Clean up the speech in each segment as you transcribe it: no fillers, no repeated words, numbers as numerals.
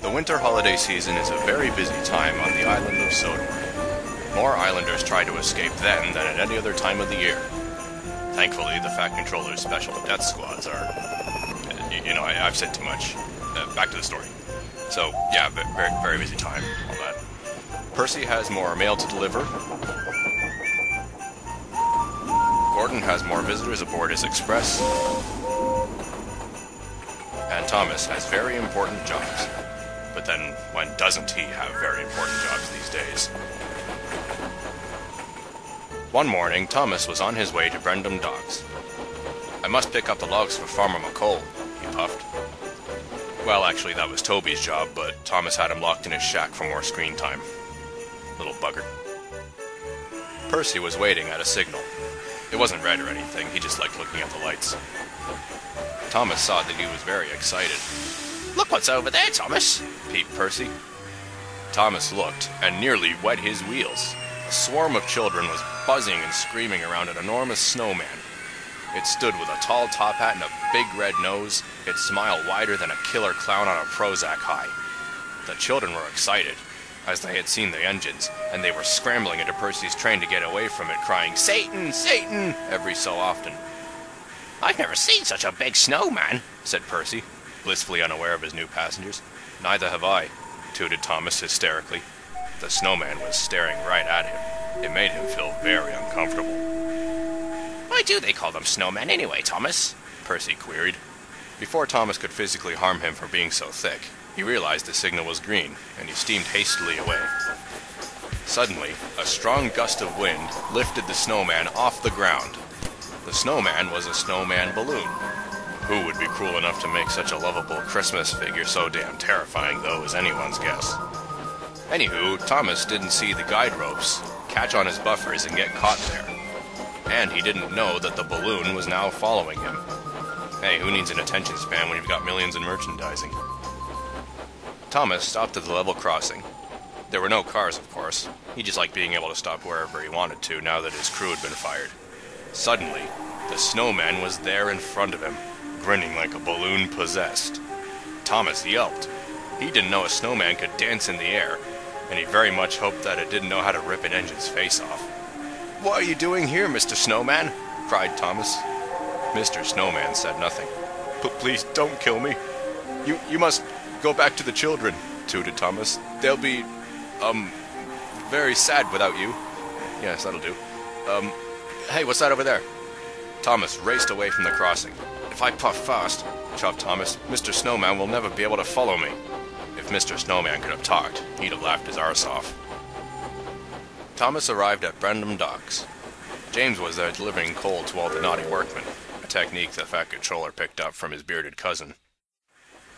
The winter holiday season is a very busy time on the island of Sodor. More islanders try to escape then than at any other time of the year. Thankfully, the Fat Controller's special death squads are... I've said too much. Back to the story. So, yeah, very, very busy time, all that. Percy has more mail to deliver. Gordon has more visitors aboard his express. And Thomas has very important jobs. But then, when doesn't he have very important jobs these days? One morning, Thomas was on his way to Brendam Docks. "I must pick up the logs for Farmer McColl," he puffed. Well, actually, that was Toby's job, but Thomas had him locked in his shack for more screen time. Little bugger. Percy was waiting at a signal. It wasn't red or anything, he just liked looking at the lights. Thomas saw that he was very excited. "Look what's over there, Thomas," peeped Percy. Thomas looked, and nearly wet his wheels. A swarm of children was buzzing and screaming around an enormous snowman. It stood with a tall top hat and a big red nose, its smile wider than a killer clown on a Prozac high. The children were excited, as they had seen the engines, and they were scrambling into Percy's train to get away from it, crying, "Satan! Satan!" every so often. "I've never seen such a big snowman," said Percy, blissfully unaware of his new passengers. "Neither have I," tooted Thomas hysterically. The snowman was staring right at him. It made him feel very uncomfortable. "Why do they call them snowmen anyway, Thomas?" Percy queried. Before Thomas could physically harm him for being so thick, he realized the signal was green, and he steamed hastily away. Suddenly, a strong gust of wind lifted the snowman off the ground. The snowman was a snowman balloon. Who would be cruel enough to make such a lovable Christmas figure so damn terrifying, though, is anyone's guess. Anywho, Thomas didn't see the guide ropes, catch on his buffers, and get caught there. And he didn't know that the balloon was now following him. Hey, who needs an attention span when you've got millions in merchandising? Thomas stopped at the level crossing. There were no cars, of course. He just liked being able to stop wherever he wanted to now that his crew had been fired. Suddenly, the snowman was there in front of him, grinning like a balloon possessed. Thomas yelped. He didn't know a snowman could dance in the air, and he very much hoped that it didn't know how to rip an engine's face off. "What are you doing here, Mr. Snowman?" cried Thomas. Mr. Snowman said nothing. "But please don't kill me. You must go back to the children," tooted Thomas. "They'll be, very sad without you." "Yes, that'll do. Hey, what's that over there?" Thomas raced away from the crossing. "If I puff fast," chuffed Thomas, "Mr. Snowman will never be able to follow me." If Mr. Snowman could have talked, he'd have laughed his arse off. Thomas arrived at Brendam Docks. James was there delivering coal to all the naughty workmen, a technique the Fat Controller picked up from his bearded cousin.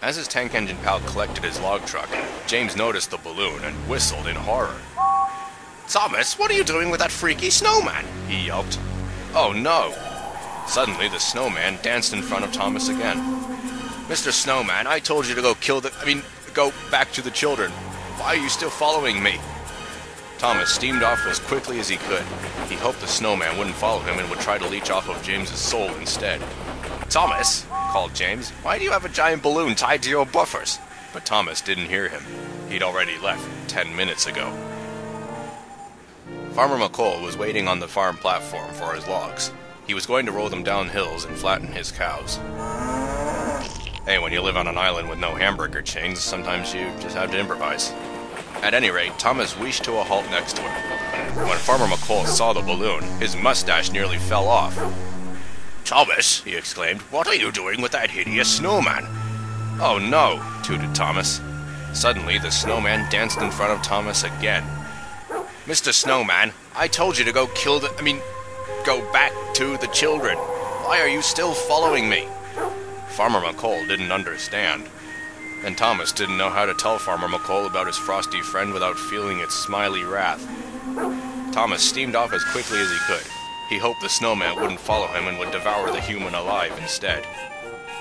As his tank engine pal collected his log truck, James noticed the balloon and whistled in horror. "Thomas, what are you doing with that freaky snowman?" he yelped. "Oh no!" Suddenly, the snowman danced in front of Thomas again. "Mr. Snowman, I told you to go back to the children. Why are you still following me?" Thomas steamed off as quickly as he could. He hoped the snowman wouldn't follow him and would try to leech off of James's soul instead. "Thomas," called James, "why do you have a giant balloon tied to your buffers?" But Thomas didn't hear him. He'd already left 10 minutes ago. Farmer McColl was waiting on the farm platform for his logs. He was going to roll them down hills and flatten his cows. Hey, when you live on an island with no hamburger chains, sometimes you just have to improvise. At any rate, Thomas wheeshed to a halt next to him. When Farmer McColl saw the balloon, his mustache nearly fell off. "Thomas," he exclaimed, "what are you doing with that hideous snowman?" "Oh no," tooted Thomas. Suddenly, the snowman danced in front of Thomas again. "Mr. Snowman, I told you to go back to the children. Why are you still following me?" Farmer McColl didn't understand. And Thomas didn't know how to tell Farmer McColl about his frosty friend without feeling its smiley wrath. Thomas steamed off as quickly as he could. He hoped the snowman wouldn't follow him and would devour the human alive instead.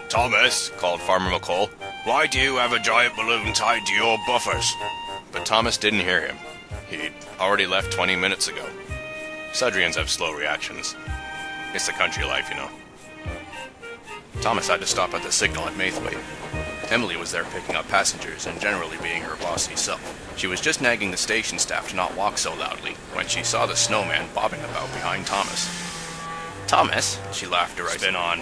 "Thomas," called Farmer McColl, "why do you have a giant balloon tied to your buffers?" But Thomas didn't hear him. He'd already left 20 minutes ago. Sudrians have slow reactions. It's the country life, you know. Thomas had to stop at the signal at Maithwaite. Emily was there picking up passengers and generally being her bossy self. She was just nagging the station staff to not walk so loudly when she saw the snowman bobbing about behind Thomas. "Thomas," she laughed derisively. "Spin on."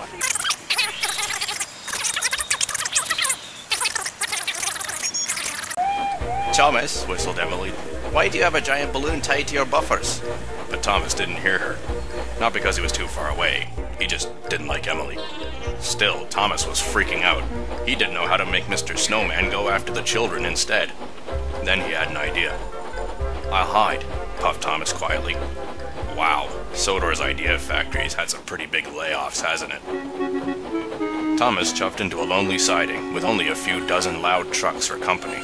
"Thomas," whistled Emily, "why do you have a giant balloon tied to your buffers?" But Thomas didn't hear her. Not because he was too far away. He just didn't like Emily. Still, Thomas was freaking out. He didn't know how to make Mr. Snowman go after the children instead. Then he had an idea. "I'll hide," puffed Thomas quietly. Wow, Sodor's idea factory's had some pretty big layoffs, hasn't it? Thomas chuffed into a lonely siding with only a few dozen loud trucks for company.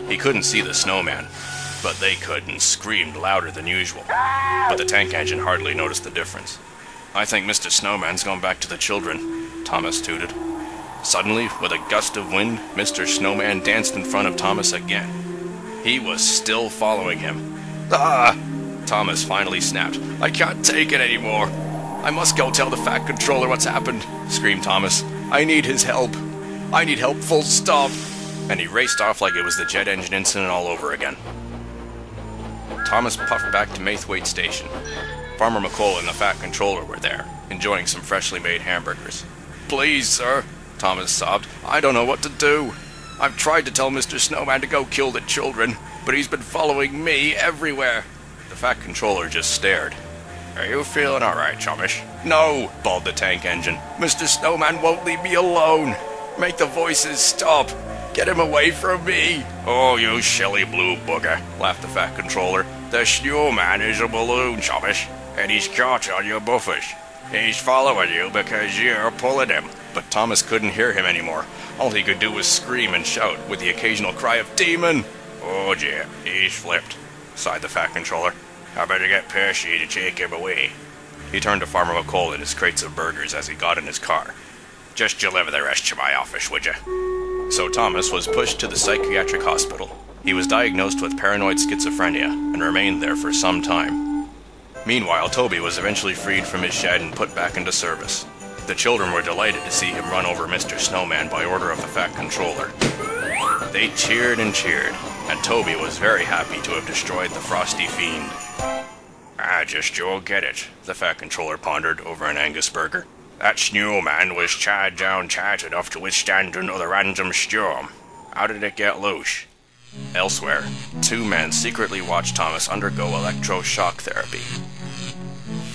He couldn't see the snowman, but they could and screamed louder than usual. But the tank engine hardly noticed the difference. "I think Mr. Snowman's gone back to the children," Thomas tooted. Suddenly, with a gust of wind, Mr. Snowman danced in front of Thomas again. He was still following him. "Ah!" Thomas finally snapped. "I can't take it anymore. I must go tell the Fat Controller what's happened," screamed Thomas. "I need his help. I need help, full stop." And he raced off like it was the jet engine incident all over again. Thomas puffed back to Maithwaite Station. Farmer McColl and the Fat Controller were there, enjoying some freshly made hamburgers. "Please, sir," Thomas sobbed, "I don't know what to do. I've tried to tell Mr. Snowman to go kill the children, but he's been following me everywhere." The Fat Controller just stared. "Are you feeling alright, Thomas?" "No," bawled the tank engine. "Mr. Snowman won't leave me alone. Make the voices stop. Get him away from me." "Oh, you silly blue bugger," laughed the Fat Controller. "The snowman is a balloon, Thomas, and he's caught on your buffers. He's following you because you're pulling him." But Thomas couldn't hear him anymore. All he could do was scream and shout, with the occasional cry of "Demon!" "Oh dear, he's flipped," sighed the Fat Controller. "I better get Percy to take him away." He turned to Farmer McColl and his crates of burgers as he got in his car. "Just deliver the rest to my office, would you?" So Thomas was pushed to the psychiatric hospital. He was diagnosed with paranoid schizophrenia and remained there for some time. Meanwhile, Toby was eventually freed from his shed and put back into service. The children were delighted to see him run over Mr. Snowman by order of the Fat Controller. They cheered and cheered, and Toby was very happy to have destroyed the Frosty Fiend. "I just don't get it," the Fat Controller pondered over an Angus burger. "That snowman was charred down tight enough to withstand another random storm. How did it get loose?" Elsewhere, two men secretly watched Thomas undergo electroshock therapy.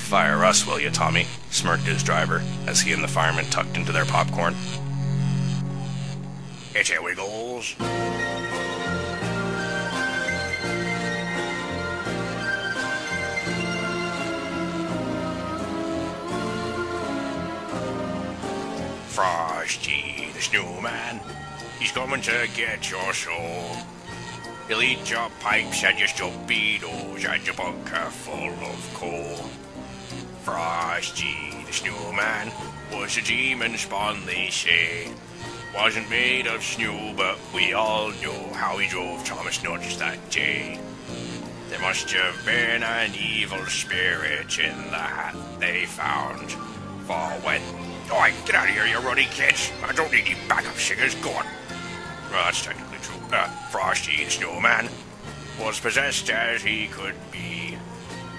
"Fire us, will you, Tommy?" smirked his driver, as he and the fireman tucked into their popcorn. "Here we goes." Frosty the snowman, he's coming to get your soul. He'll eat your pipes and your torpedoes and your bunker full of coal. Frosty the snowman was a demon spawn, they say. Wasn't made of snow, but we all know how he drove Thomas nuts that day. There must have been an evil spirit in the hat they found. For when... Oi, get out of here, you ruddy kids. I don't need any backup singers. Go on. Well, that's technically true. Frosty the snowman was possessed as he could be.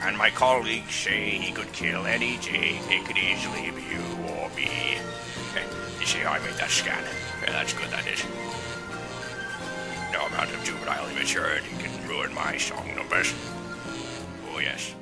And my colleagues say he could kill any day. It could easily be you or me. You see how I made that scan? Yeah, that's good, that is. No amount of juvenile immaturity can ruin my song numbers. Oh yes.